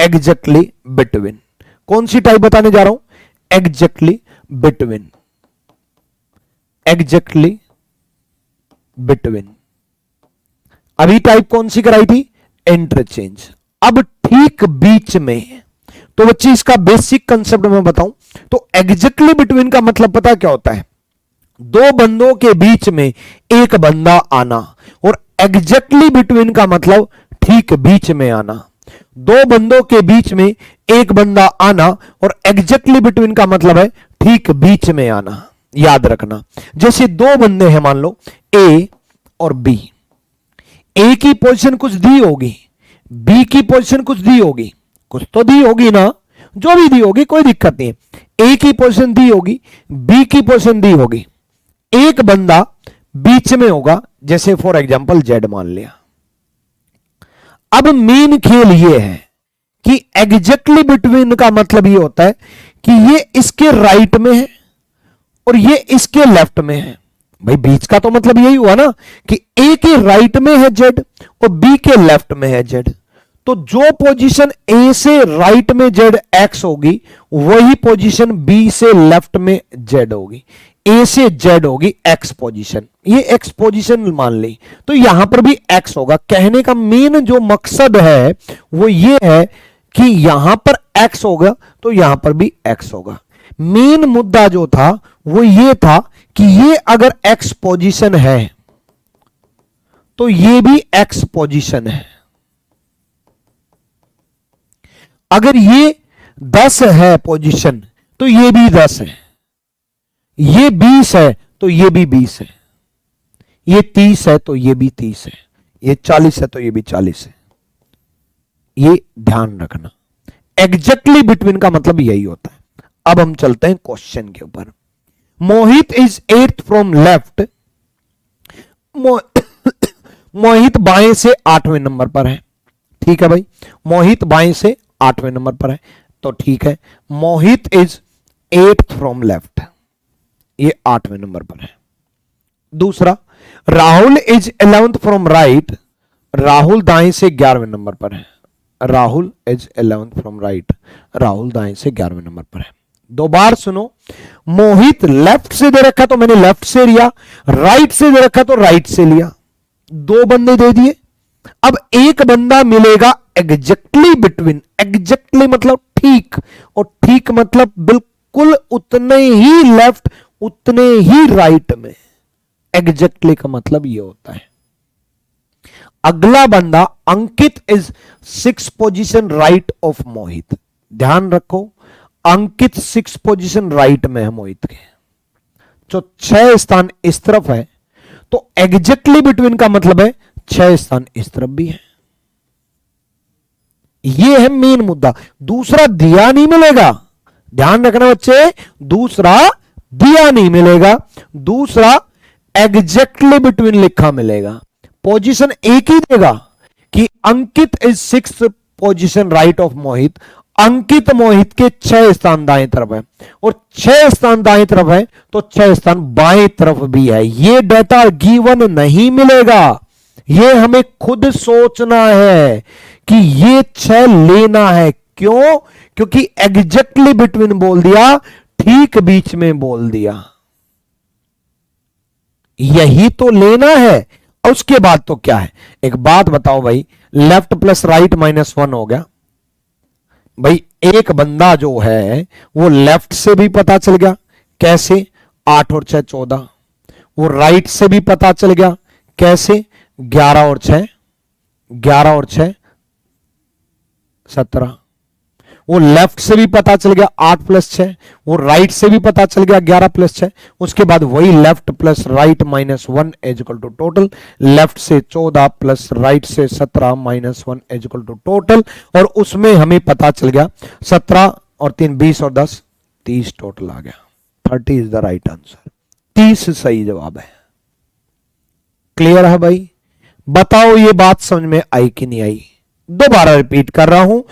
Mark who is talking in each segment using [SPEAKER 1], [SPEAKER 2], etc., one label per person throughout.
[SPEAKER 1] Exactly between. कौन सी type बताने जा रहा हूं? Exactly between, exactly between. अभी टाइप कौन सी कराई थी? इंटरचेंज। अब ठीक बीच में, तो बच्चे इसका बेसिक कंसेप्ट मैं बताऊं तो एग्जैक्टली बिटवीन का मतलब पता क्या होता है? दो बंदों के बीच में एक बंदा आना, और एग्जैक्टली बिटवीन का मतलब ठीक बीच में आना। दो बंदों के बीच में एक बंदा आना और एग्जैक्टली बिटवीन का मतलब है ठीक बीच में आना। याद रखना, जैसे दो बंदे हैं, मान लो ए और बी। ए की पोजीशन कुछ दी होगी, बी की पोजीशन कुछ दी होगी, कुछ तो दी होगी ना, जो भी दी होगी कोई दिक्कत नहीं है। ए की पोजीशन दी होगी, बी की पोजीशन दी होगी, एक बंदा बीच में होगा, जैसे फॉर एग्जांपल जेड मान लिया। अब मेन खेल यह है कि एग्जैक्टली बिटवीन का मतलब यह होता है कि ये इसके राइट में है और ये इसके लेफ्ट में है। भाई बीच का तो मतलब यही हुआ ना कि ए के राइट में है जेड और बी के लेफ्ट में है जेड। तो जो पोजीशन ए से राइट में जेड एक्स होगी, वही पोजीशन बी से लेफ्ट में जेड होगी। ए से जेड होगी एक्स पोजीशन, ये एक्स पोजीशन मान ली, तो यहां पर भी एक्स होगा। कहने का मेन जो मकसद है वो ये है कि यहां पर एक्स होगा तो यहां पर भी एक्स होगा। मेन मुद्दा जो था वो ये था कि ये अगर एक्स पोजीशन है तो ये भी एक्स पोजीशन है। अगर ये 10 है पोजीशन तो ये भी 10 है, ये 20 है तो ये भी 20 है, ये 30 है तो ये भी 30 है, ये 40 है तो ये भी 40 है। ये ध्यान रखना, एग्जैक्टली बिटवीन का मतलब यही होता है। अब हम चलते हैं क्वेश्चन के ऊपर। मोहित इज 8th फ्रॉम लेफ्ट। मोहित बाएं से 8वें नंबर पर है। ठीक है भाई, मोहित बाएं से 8वें नंबर पर है, तो ठीक है। मोहित इज 8th फ्रॉम लेफ्ट, ये 8वें नंबर पर है। दूसरा, Rahul is 11th from right. Rahul दाएं से 11वें नंबर पर है। Rahul is 11th from right, Rahul दाएं से 11वें नंबर पर है। दो बार सुनो, मोहित लेफ्ट से दे रखा तो मैंने लेफ्ट से लिया, राइट से दे रखा तो राइट से लिया। दो बंदे दे दिए, अब एक बंदा मिलेगा एग्जैक्टली बिटवीन। एग्जैक्टली मतलब ठीक, और ठीक मतलब बिल्कुल उतने ही लेफ्ट उतने ही राइट में। एग्जैक्टली का मतलब यह होता है। अगला बंदा Ankit is 6th position right of Mohit. ध्यान रखो, अंकित 6th पोजीशन राइट में है मोहित के, जो 6 स्थान इस तरफ है, तो एग्जैक्टली बिटवीन का मतलब है 6 स्थान इस तरफ भी है। यह है मेन मुद्दा। दूसरा दिया नहीं मिलेगा, ध्यान रखना बच्चे, दूसरा दिया नहीं मिलेगा, दूसरा एग्जैक्टली बिटवीन लिखा मिलेगा। पोजीशन एक ही देगा कि Ankit is 6th position right of Mohit. Ankit Mohit के 6 स्थान दाएं तरफ है, और 6 स्थान दाएं तरफ है तो 6 स्थान बाएं तरफ भी है। ये डेटा गिवन नहीं मिलेगा, ये हमें खुद सोचना है कि ये 6 लेना है। क्यों? क्योंकि एग्जैक्टली बिटवीन बोल दिया, ठीक बीच में बोल दिया, यही तो लेना है। और उसके बाद तो क्या है? एक बात बताओ भाई, लेफ्ट प्लस राइट -1 हो गया। भाई एक बंदा जो है वो लेफ्ट से भी पता चल गया, कैसे? 8 और 6 14। वो राइट से भी पता चल गया, कैसे? 11 और 6 11 और 6 17। वो लेफ्ट से भी पता चल गया 8 + 6, वो राइट से भी पता चल गया 11 + 6। उसके बाद वही left plus right -1 = total. Left से 14 प्लस राइट से 17 -1 = टोटल। और उसमें हमें पता चल गया 17 और 3 20 और 10 30 टोटल आ गया। 30 इज द राइट आंसर। 30 सही जवाब है। क्लियर है भाई? बताओ ये बात समझ में आई कि नहीं आई? दोबारा रिपीट कर रहा हूं।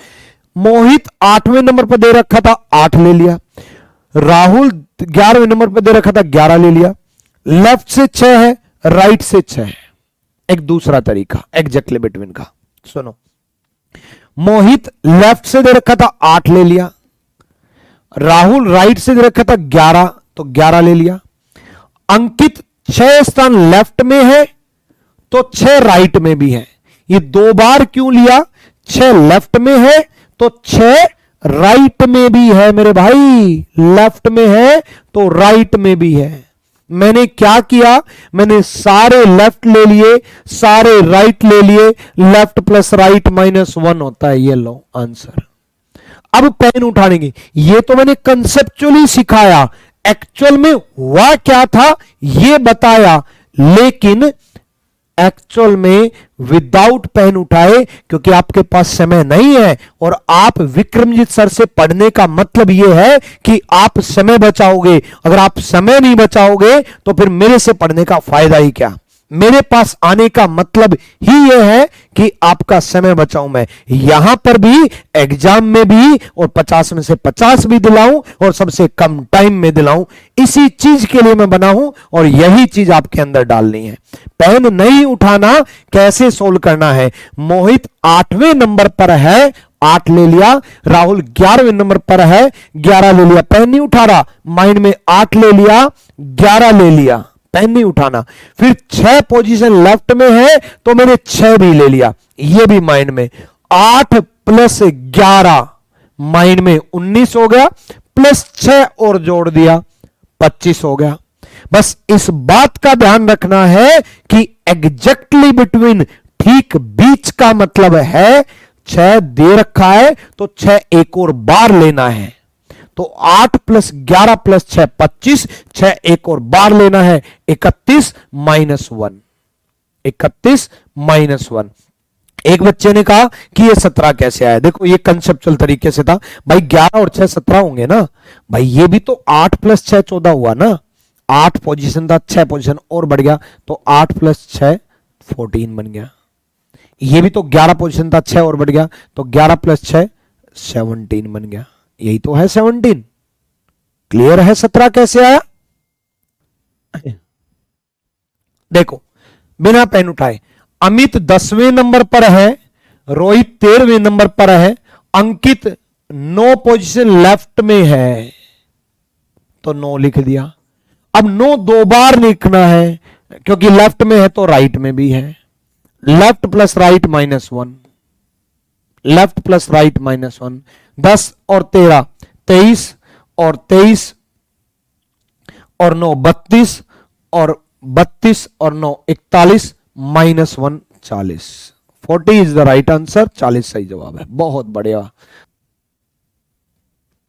[SPEAKER 1] मोहित 8वें नंबर पर दे रखा था, 8 ले लिया। राहुल 11वें नंबर पर दे रखा था, 11 ले लिया। लेफ्ट से 6 है, राइट से 6 है। एक दूसरा तरीका एग्जैक्टली बिटवीन का सुनो। मोहित लेफ्ट से दे रखा था 8 ले लिया, राहुल राइट से दे रखा था 11 तो 11 ले लिया, अंकित 6 स्थान लेफ्ट में है तो 6 राइट में भी है। ये 2 बार क्यों लिया? 6 लेफ्ट में है तो 6 राइट में भी है मेरे भाई, लेफ्ट में है तो राइट में भी है। मैंने क्या किया, मैंने सारे लेफ्ट ले लिए, सारे राइट ले लिए, लेफ्ट प्लस राइट -1 होता है, ये लो आंसर। अब पेन उठाने की, ये तो मैंने कंसेप्चुअली सिखाया, एक्चुअल में हुआ क्या था ये बताया, लेकिन एक्चुअल में विदाउट पेन उठाए, क्योंकि आपके पास समय नहीं है। और आप विक्रमजीत सर से पढ़ने का मतलब यह है कि आप समय बचाओगे। अगर आप समय नहीं बचाओगे तो फिर मेरे से पढ़ने का फायदा ही क्या? मेरे पास आने का मतलब ही यह है कि आपका समय बचाऊं। मैं यहां पर भी, एग्जाम में भी, और 50 में से 50 भी दिलाऊं और सबसे कम टाइम में दिलाऊं, इसी चीज के लिए मैं बना हूं और यही चीज आपके अंदर डालनी है। पेन नहीं उठाना, कैसे सोल्व करना है। मोहित 8वें नंबर पर है, 8 ले लिया, राहुल 11वें नंबर पर है, 11 ले लिया, पेन नहीं उठा रहा, माइंड में 8 ले लिया, 11 ले लिया, पेन नहीं उठाना। फिर 6 पोजीशन लेफ्ट में है तो मैंने 6 भी ले लिया, ये भी माइंड में, 8 प्लस 11 माइंड में 19 हो गया, प्लस 6 और जोड़ दिया 25 हो गया। बस इस बात का ध्यान रखना है कि एग्जैक्टली बिटवीन, ठीक बीच का मतलब है 6 दे रखा है तो 6 एक और बार लेना है। तो 8 प्लस 11 प्लस 6 25, 6 एक और बार लेना है 31 -1, 31 -1। एक बच्चे ने कहा कि ये 17 कैसे आया? देखो ये कंसेप्चुअल तरीके से था भाई, 11 और 6 17 होंगे ना भाई, ये भी तो 8 प्लस 6 14 हुआ ना, 8 पोजीशन था, 6 पोजीशन और बढ़ गया तो 8 प्लस 6 14 बन गया। ये भी तो 11 पोजीशन था, 6 और बढ़ गया तो 11 प्लस 6 17 बन गया, यही तो है 17। क्लियर है 17 कैसे आया? देखो बिना पेन उठाए, अमित 10वें नंबर पर है, रोहित 13वें नंबर पर है, अंकित 9 पोजीशन लेफ्ट में है तो 9 लिख दिया। अब 9 2 बार लिखना है क्योंकि लेफ्ट में है तो राइट में भी है, left plus right -1, left plus right -1, 10 और 13 23 और 23 और 9 32 और 32 और 9 41 -1 40, 40 इज द राइट आंसर, 40 सही जवाब है। बहुत बढ़िया।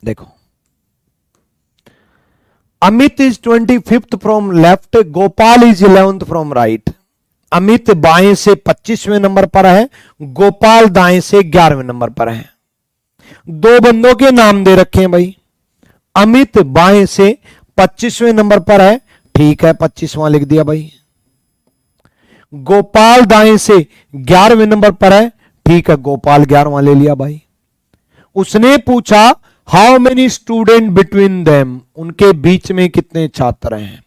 [SPEAKER 1] देखो Amit is 25th from left, Gopal is 11th from right. Amit बाएं से 25वें नंबर पर है, गोपाल दाएं से 11वें नंबर पर है। 2 बंदों के नाम दे रखे हैं भाई, अमित बाएं से 25वें नंबर पर है, ठीक है 25वां लिख दिया भाई। गोपाल दाएं से 11वें नंबर पर है, ठीक है गोपाल 11वां ले लिया भाई। उसने पूछा how many student between them, उनके बीच में कितने छात्र हैं।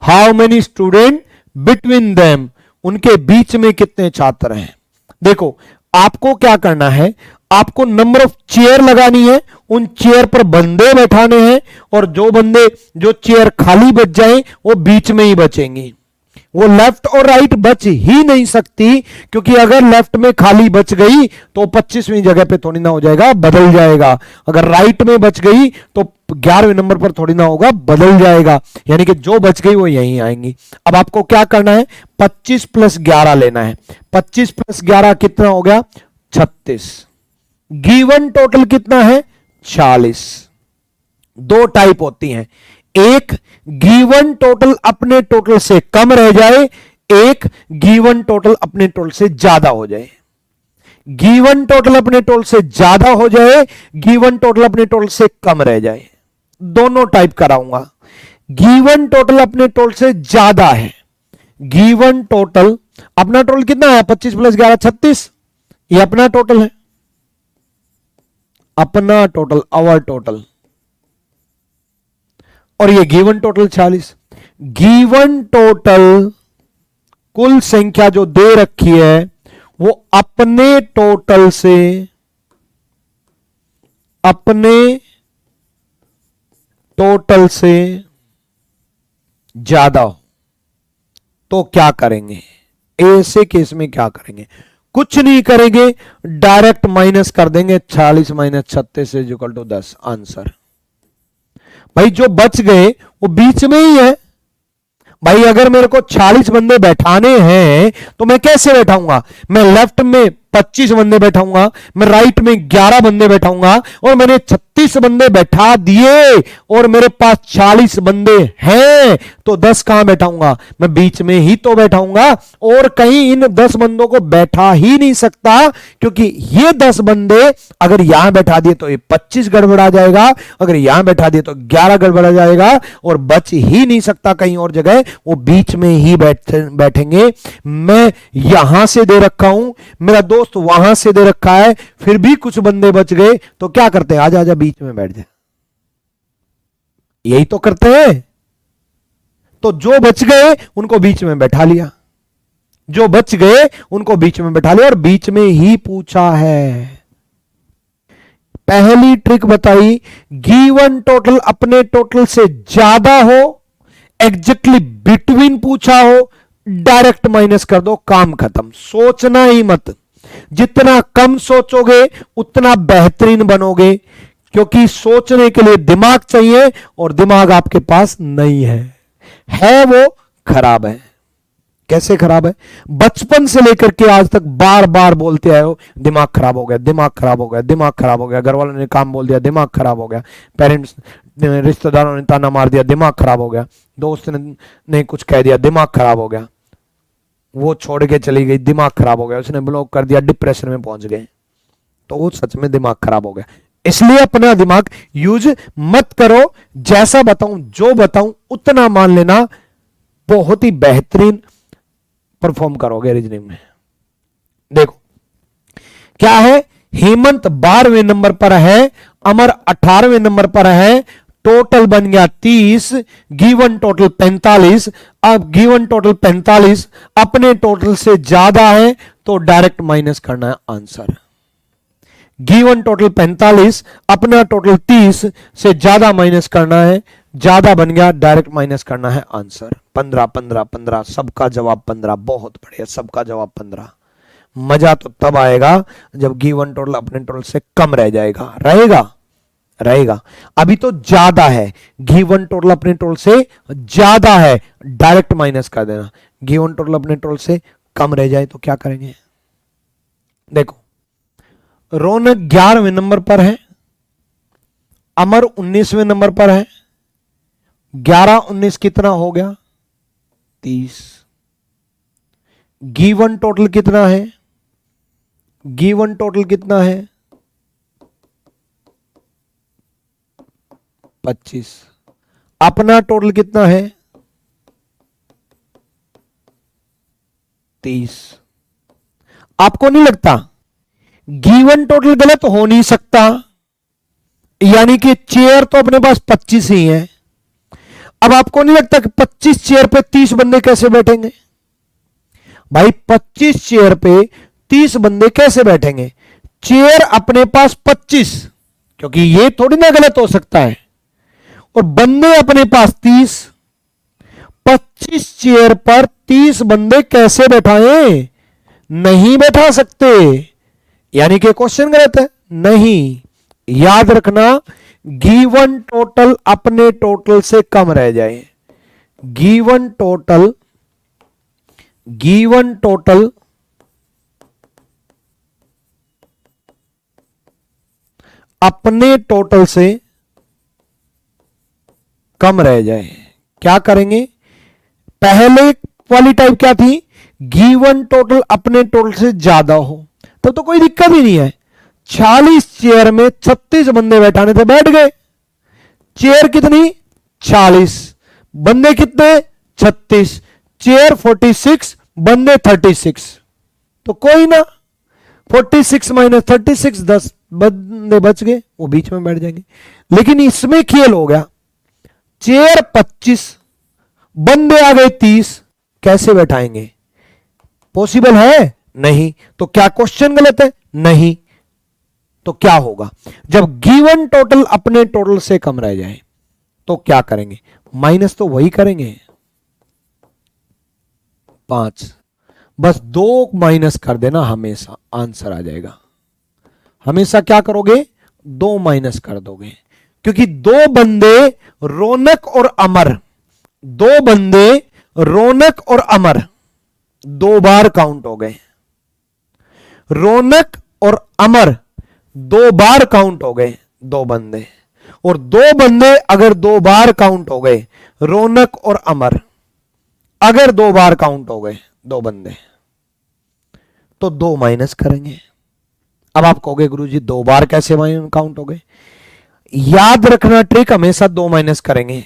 [SPEAKER 1] How many student between them, उनके बीच में कितने छात्र हैं। देखो आपको क्या करना है, आपको नंबर ऑफ चेयर लगानी है, उन चेयर पर बंदे बैठाने हैं और जो चेयर खाली बच जाए वो बीच में ही बचेंगी। वो लेफ्ट और राइट बच ही नहीं सकती, क्योंकि अगर लेफ्ट में खाली बच गई तो 25वीं जगह पे थोड़ी ना हो जाएगा, बदल जाएगा। अगर राइट में बच गई तो 11वें नंबर पर थोड़ी ना होगा, बदल जाएगा। यानी कि जो बच गई वो यहीं आएंगी। अब आपको क्या करना है, 25 प्लस 11 लेना है। 25 प्लस 11 कितना हो गया? 36। गिवन टोटल कितना है? 40। 2 टाइप होती हैं, एक गिवन टोटल अपने टोटल से कम रह जाए, एक गिवन टोटल अपने टोटल से ज्यादा हो जाए। गिवन टोटल अपने टोटल से ज्यादा हो जाए, गिवन टोटल अपने टोटल से कम रह जाए। दोनों टाइप कराऊंगा। गिवन टोटल अपने टोटल से ज्यादा है, गिवन टोटल अपना टोटल कितना है? 25 प्लस 11 36, ये अपना टोटल है, अपना टोटल, आवर टोटल। और ये गिवन टोटल 40। गिवन टोटल कुल संख्या जो दे रखी है वो अपने टोटल से अपने टोटल से ज्यादा हो तो क्या करेंगे? ऐसे केस में क्या करेंगे? कुछ नहीं करेंगे, डायरेक्ट माइनस कर देंगे। 46 minus 36 is equal to 10। Answer भाई जो बच गए वो बीच में ही है। भाई अगर मेरे को 46 बंदे बैठाने हैं तो मैं कैसे बैठाऊंगा? मैं लेफ्ट में 25 बंदे बैठाऊंगा, मैं राइट में 11 बंदे बैठाऊंगा, और मैंने 36 बंदे बैठा दिए और मेरे पास 40 बंदे हैं तो 10 कहां बैठाऊंगा? मैं बीच में ही तो बैठाऊंगा, और कहीं इन 10 बंदों को बैठा ही नहीं सकता, क्योंकि ये 10 बंदे अगर यहां बैठा दिए तो ये 25 गड़बड़ा जाएगा, अगर यहां बैठा दिए तो 11 गड़बड़ा जाएगा, और बच ही नहीं सकता कहीं और जगह, वो बीच में ही बैठेंगे। मैं यहां से दे रखा हूं, मेरा दोस्त वहां से दे रखा है, फिर भी कुछ बंदे बच गए तो क्या करते हैं? आजा आजा बीच में बैठ जाए, यही तो करते हैं। तो जो बच गए उनको बीच में बैठा लिया, जो बच गए उनको बीच में बैठा लिया, और बीच में ही पूछा है। पहली ट्रिक बताई, गिवन टोटल अपने टोटल से ज्यादा हो, एग्जैक्टली बिटवीन पूछा हो, डायरेक्ट माइनस कर दो, काम खत्म। सोचना ही मत, जितना कम सोचोगे उतना बेहतरीन बनोगे, क्योंकि सोचने के लिए दिमाग चाहिए और दिमाग आपके पास नहीं है वो खराब है। कैसे खराब है? बचपन से लेकर के आज तक बार बार बोलते आए हो, दिमाग खराब हो गया, दिमाग खराब हो गया, दिमाग खराब हो गया, घर वालों ने काम बोल दिया, दिमाग खराब हो गया, पेरेंट्स रिश्तेदारों ने ताना मार दिया, दिमाग खराब हो गया, दोस्त ने कुछ कह दिया, दिमाग खराब हो गया, वो छोड़ के चली गई, दिमाग खराब हो गया, उसने ब्लॉक कर दिया, डिप्रेशन में पहुंच गए, तो वो सच में दिमाग खराब हो गया। इसलिए अपना दिमाग यूज मत करो, जैसा बताऊं जो बताऊं उतना मान लेना, बहुत ही बेहतरीन परफॉर्म करोगे रीजनिंग में। देखो क्या है, हेमंत 12वें नंबर पर है, अमर 18वें नंबर पर है, टोटल बन गया 30, गिवन टोटल 45। अब गिवन टोटल 45 अपने टोटल से ज्यादा है तो डायरेक्ट माइनस करना है आंसर। गिवन टोटल 45 अपना टोटल 30 से ज्यादा माइनस करना है, ज्यादा बन गया, डायरेक्ट माइनस करना है आंसर। 15 15 15, सबका जवाब 15। बहुत बढ़िया, सबका जवाब 15। मजा तो तब आएगा जब गिवन टोटल अपने टोटल से कम रह जाएगा। रहेगा अभी तो ज्यादा है, गिवन टोटल अपने टोटल से ज्यादा है, डायरेक्ट माइनस कर देना। गिवन टोटल अपने टोटल से कम रह जाए तो क्या करेंगे? देखो रौनक 11वें नंबर पर है, अमर 19वें नंबर पर है, 11 19 कितना हो गया? 30। गिवन टोटल कितना है? गिवन टोटल कितना है? 25। अपना टोटल कितना है? 30। आपको नहीं लगता गिवन टोटल गलत हो नहीं सकता? यानी कि चेयर तो अपने पास 25 ही है। अब आपको नहीं लगता कि 25 चेयर पे 30 बंदे कैसे बैठेंगे? भाई 25 चेयर पे 30 बंदे कैसे बैठेंगे? चेयर अपने पास 25, क्योंकि ये थोड़ी ना गलत हो सकता है, और बंदे अपने पास 30। 25 चेयर पर 30 बंदे कैसे बैठाएं? नहीं बैठा सकते, यानी कि क्वेश्चन गलत है। नहीं, याद रखना, गिवन टोटल अपने टोटल से कम रह जाए। गिवन टोटल अपने टोटल से कम रह जाए, क्या करेंगे? पहले वाली टाइप क्या थी? गिवन टोटल अपने टोटल से ज्यादा हो, तब तो कोई दिक्कत ही नहीं है। 40 चेयर में 36 बंदे बैठाने थे, बैठ गए। चेयर कितनी? 40, बंदे कितने? 36। चेयर 46, बंदे 36, तो कोई ना, 46 माइनस 36, 10 बंदे बच गए, वो बीच में बैठ जाएंगे। लेकिन इसमें खेल हो गया, चेयर 25, बंदे आ गए 30, कैसे बैठाएंगे? पॉसिबल है? नहीं। तो क्या क्वेश्चन गलत है? नहीं। तो क्या होगा? जब गिवन टोटल अपने टोटल से कम रह जाए तो क्या करेंगे? माइनस तो वही करेंगे 5, बस 2 माइनस कर देना, हमेशा आंसर आ जाएगा। हमेशा क्या करोगे? 2 माइनस कर दोगे, क्योंकि 2 बंदे रौनक और अमर, 2 बंदे रौनक और अमर 2 बार काउंट हो गए। रौनक और अमर 2 बार काउंट हो गए, 2 बंदे, और 2 बंदे अगर 2 बार काउंट हो गए, रौनक और अमर अगर 2 बार काउंट हो गए, 2 बंदे, तो 2 माइनस करेंगे। अब आप कहोगे गुरुजी 2 बार कैसे काउंट हो गए? याद रखना ट्रिक, हमेशा 2 माइनस करेंगे,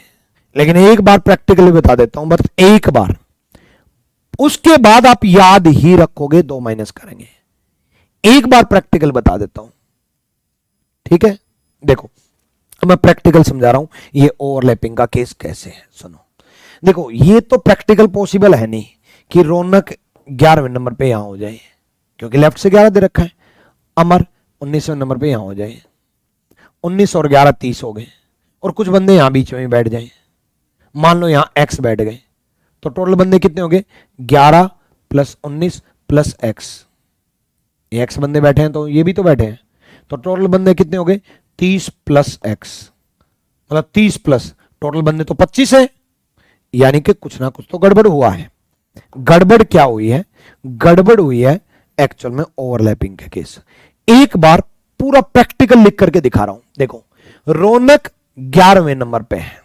[SPEAKER 1] लेकिन एक बार प्रैक्टिकली बता देता हूं, बस एक बार, उसके बाद आप याद ही रखोगे 2 माइनस करेंगे। एक बार प्रैक्टिकल बता देता हूं, ठीक है? देखो मैं प्रैक्टिकल समझा रहा हूं, ये ओवरलैपिंग का केस कैसे है, सुनो। देखो ये तो प्रैक्टिकल पॉसिबल है नहीं कि रौनक 11वें नंबर पे यहां हो जाए, क्योंकि लेफ्ट से 11 दे रखा है। अमर 19वें नंबर पे यहां हो जाए, 19 और 11 30 हो गए, और कुछ बंदे यहां बीच में बैठ जाए, मान लो यहां एक्स बैठ गए, तो टोटल बंदे कितने हो गए? 11 प्लस 19 प्लस एक्स। ये एक्स बंदे बैठे हैं तो ये भी तो बैठे हैं, तो टोटल बंदे कितने हो गए? 30 प्लस एक्स, मतलब 30 प्लस टोटल बंदे तो 25 है, यानी कि कुछ ना कुछ तो गड़बड़ हुआ है। गड़बड़ क्या हुई है? गड़बड़ हुई है एक्चुअल में ओवरलैपिंग के केस। एक बार पूरा प्रैक्टिकल लिख करके दिखा रहा हूं, देखो रौनक 11वें नंबर पे है,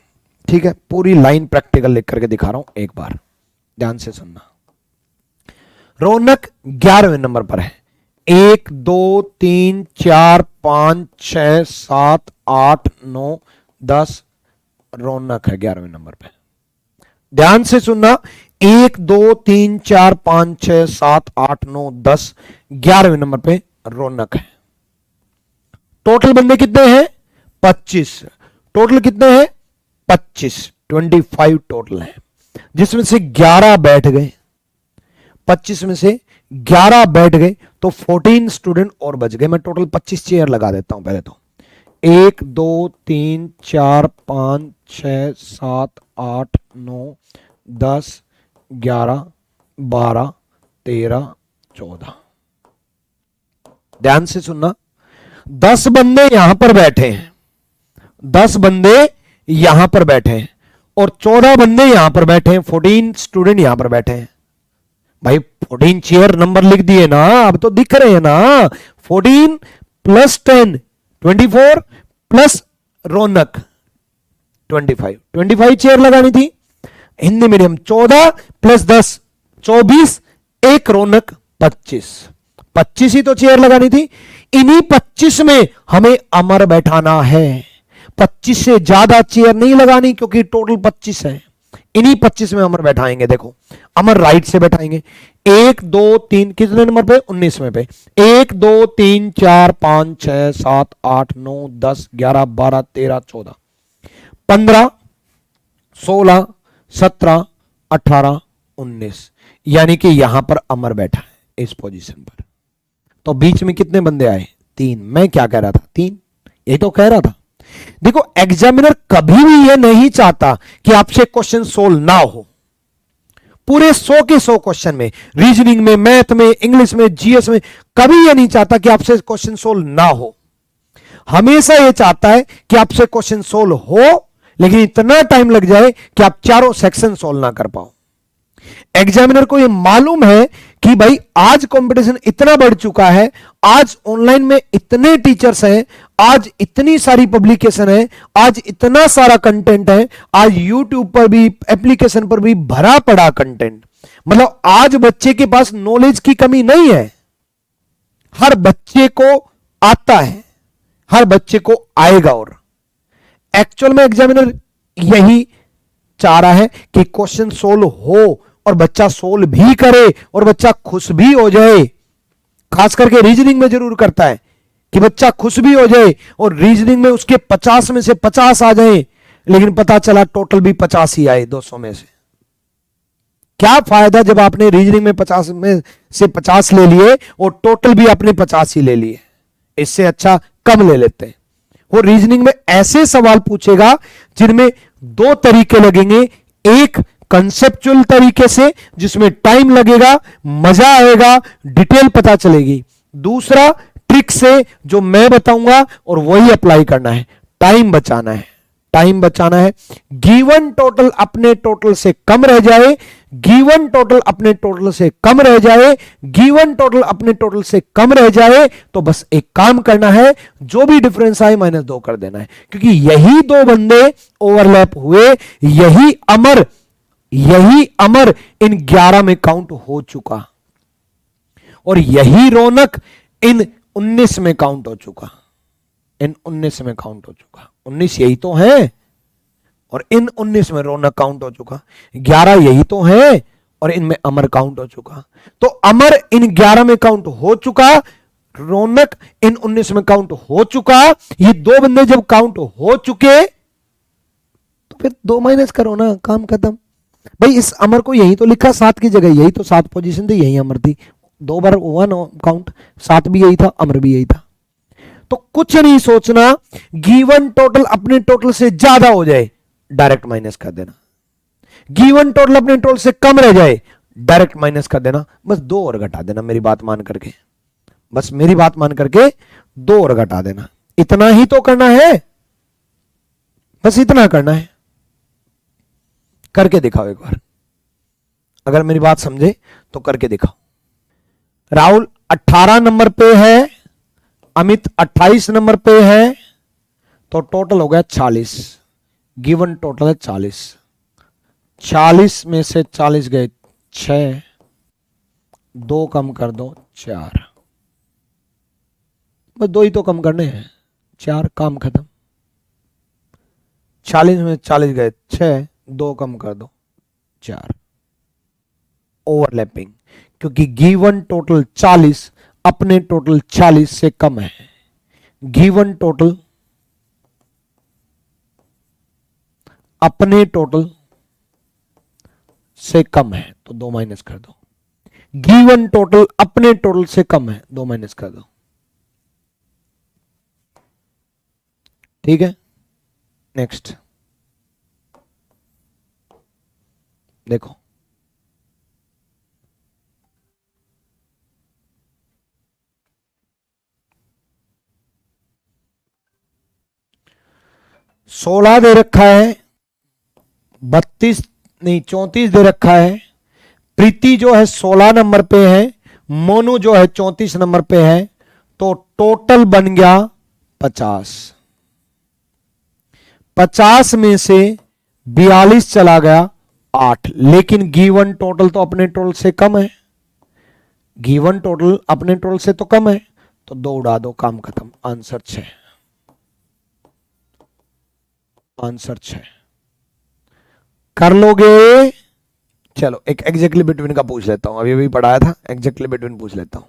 [SPEAKER 1] ठीक है? पूरी लाइन प्रैक्टिकल लिख करके दिखा रहा हूं, एक बार ध्यान से सुनना। रौनक 11वें नंबर पर है, 1 2 3 4 5 6 7 8 9 10 रौनक है 11वें नंबर पे। ध्यान से सुनना, 1 2 3 4 5 6 7 8 9 10 11वें नंबर पे रौनक है। टोटल बंदे कितने हैं? 25। टोटल कितने हैं? 25, 25 टोटल है, जिसमें से 11 बैठ गए। 25 में से 11 बैठ गए तो 14 स्टूडेंट और बच गए। मैं टोटल 25 चेयर लगा देता हूं पहले तो। 1 2 3 4 5 6 7 8 9 10 11 12 13 14। ध्यान से सुनना, 10 बंदे यहां पर बैठे हैं, 10 बंदे यहां पर बैठे हैं, और 14 बंदे यहां पर बैठे हैं, 14 स्टूडेंट यहां पर बैठे हैं। भाई 14 चेयर नंबर लिख दिए ना, अब तो दिख रहे हैं ना। 14 प्लस 10 24 प्लस रौनक 25, 25 चेयर लगानी थी। हिंदी मीडियम 14 प्लस 10 24, एक रौनक 25, 25 ही तो चेयर लगानी थी। इन्हीं 25 में हमें अमर बैठाना है, 25 से ज्यादा चेयर नहीं लगानी, क्योंकि टोटल 25 है। इन्हीं 25 में अमर बैठाएंगे। देखो अमर राइट से बैठाएंगे, 1 2 3 कितने नंबर पे? 19वें पे। 1 2 3 4 5 6 7 8 9 10 11 12 13 14 15 16 17 18 19, यानी कि यहां पर अमर बैठा है इस पोजीशन पर। तो बीच में कितने बंदे आए? 3। मैं क्या कह रहा था? 3, यही तो कह रहा था। देखो एग्जामिनर कभी भी यह नहीं चाहता कि आपसे क्वेश्चन सोल्व ना हो। पूरे 100 के 100 क्वेश्चन में, रीजनिंग में, मैथ में, इंग्लिश में, जीएस में, कभी यह नहीं चाहता कि आपसे क्वेश्चन सोल्व ना हो। हमेशा यह चाहता है कि आपसे क्वेश्चन सोल्व हो, लेकिन इतना टाइम लग जाए कि आप चारों सेक्शन सोल्व ना कर पाओ। एग्जामिनर को यह मालूम है कि भाई आज कंपटीशन इतना बढ़ चुका है, आज ऑनलाइन में इतने टीचर्स हैं, आज इतनी सारी पब्लिकेशन है, आज इतना सारा कंटेंट है, आज यूट्यूब पर भी, एप्लीकेशन पर भी भरा पड़ा कंटेंट। मतलब आज बच्चे के पास नॉलेज की कमी नहीं है, हर बच्चे को आता है, हर बच्चे को आएगा। और एक्चुअल में एग्जामिनर यही चाह रहा है कि क्वेश्चन सोल्व हो, और बच्चा सोल्व भी करे, और बच्चा खुश भी हो जाए। खास करके रीजनिंग में जरूर करता है कि बच्चा खुश भी हो जाए, और रीजनिंग में उसके 50 में से 50 आ जाए, लेकिन पता चला टोटल भी 50 ही आए 200 में से। क्या फायदा जब आपने रीजनिंग में 50 में से 50 ले लिए और टोटल भी आपने 50 ही ले लिए। इससे अच्छा कम ले लेते हैं। वो रीजनिंग में ऐसे सवाल पूछेगा जिनमें दो तरीके लगेंगे, एक कंसेप्चुअल तरीके से जिसमें टाइम लगेगा, मजा आएगा, डिटेल पता चलेगी, दूसरा ट्रिक से जो मैं बताऊंगा और वही अप्लाई करना है, टाइम बचाना है, टाइम बचाना है। गिवन टोटल अपने टोटल से कम रह जाए, गिवन टोटल अपने टोटल से कम रह जाए, गिवन टोटल अपने टोटल से कम रह जाए तो बस एक काम करना है, जो भी डिफरेंस आए -2 कर देना है, क्योंकि यही दो बंदे ओवरलैप हुए, यही अमर इन 11 में काउंट हो चुका और यही रौनक इन 19 में काउंट हो चुका, इन 19 में काउंट हो चुका। 19 यही तो है और इन 19 में रौनक काउंट हो चुका, 11 यही तो है और इनमें अमर काउंट हो चुका। तो अमर इन 11 में काउंट हो चुका, रौनक इन 19 में काउंट हो चुका। ये दो बंदे जब काउंट हो चुके तो फिर 2 माइनस करो ना, काम खत्म। भाई इस अमर को यही तो लिखा 7 की जगह, यही तो 7 पोजीशन थी, यही अमर थी, 2 बार हुआ ना काउंट, 7 भी यही था, अमर भी यही था। तो कुछ नहीं सोचना, गिवन टोटल अपने टोटल से ज्यादा हो जाए डायरेक्ट माइनस कर देना, गिवन टोटल अपने टोटल से कम रह जाए डायरेक्ट माइनस कर देना, बस 2 और घटा देना, मेरी बात मान करके, बस मेरी बात मान करके 2 और घटा देना। इतना ही तो करना है, बस इतना करना है। करके दिखाओ एक बार, अगर मेरी बात समझे तो करके दिखाओ। राहुल 18 नंबर पे है, अमित 28 नंबर पे है, तो टोटल हो गया 40, गिवन टोटल है 40, 40 में से 40 गए 6, 2 कम कर दो 4, बस 2 ही तो कम करने हैं, 4, काम खत्म। 40 में 40 गए 6, 2 कम कर दो 4, ओवरलैपिंग, क्योंकि गिवन टोटल 40 अपने टोटल 40 से कम है, गिवन टोटल अपने टोटल से कम है तो 2 माइनस कर दो, गिवन टोटल अपने टोटल से कम है 2 माइनस कर दो, ठीक है। नेक्स्ट देखो, सोलह दे रखा है, 32 नहीं 34 दे रखा है, प्रीति जो है 16 नंबर पे है, मोनू जो है 34 नंबर पे है, तो टोटल बन गया 50। 50 में से 42 चला गया 8, लेकिन गिवन टोटल तो अपने टोटल से कम है, गिवन टोटल अपने टोटल से तो कम है, तो 2 उड़ा दो, काम खत्म, आंसर 6, आंसर 6 कर लोगे। चलो एक एग्जैक्टली बिटवीन का पूछ लेता हूं, अभी अभी पढ़ाया था, एग्जैक्टली बिटवीन पूछ लेता हूं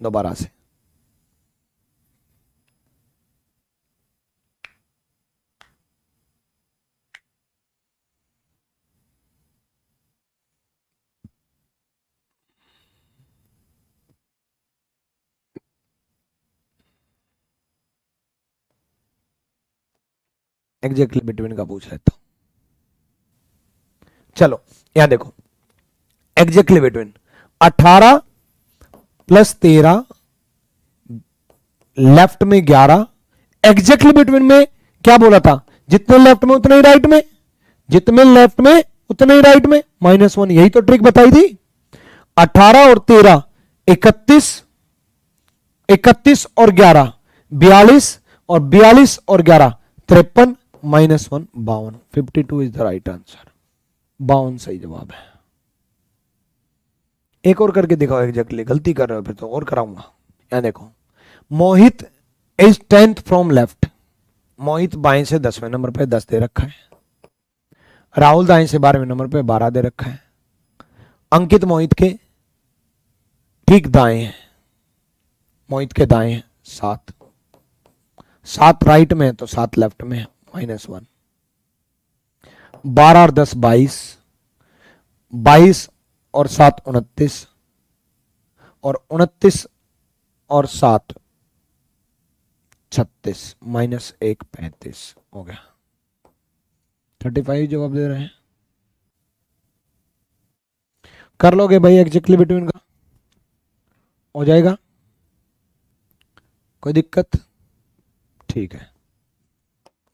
[SPEAKER 1] दोबारा से। एग्जैक्टली बिटवीन का पूछ लेता हूं। चलो यहां देखो, एग्जैक्टली बिटवीन 18 + 13 लेफ्ट में 11, एग्जैक्टली बिटवीन में क्या बोला था, जितने लेफ्ट में उतने ही राइट में, जितने लेफ्ट में उतने ही राइट में, -1, यही तो ट्रिक बताई थी। 18 और 13 31, 31 और 11 42, और 42 और 11 53, -1 52, 52 इज द राइट आंसर, 52 सही जवाब है। एक और करके दिखाओ, एग्जैक्टली गलती कर रहे हो फिर तो और कराऊंगा। यहां देखो, मोहित इज 10th फ्रॉम लेफ्ट, मोहित बाएं से 10वें नंबर पे 10 दे रखा है, राहुल दाएं से 12वें नंबर पे 12 दे रखा है, अंकित मोहित के ठीक दाएं है, मोहित के दाएं है 7, 7 राइट में है तो 7 लेफ्ट में है, -1, 12 और 10 22, 22 और 7 29, और 29 और 7 36 माइनस 1 35 हो गया। 35 जवाब दे रहे हैं। कर लोगे भाई एग्जैक्टली बिटवीन का, हो जाएगा, कोई दिक्कत? ठीक है,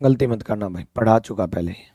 [SPEAKER 1] गलती मत करना भाई, पढ़ा चुका पहले ही।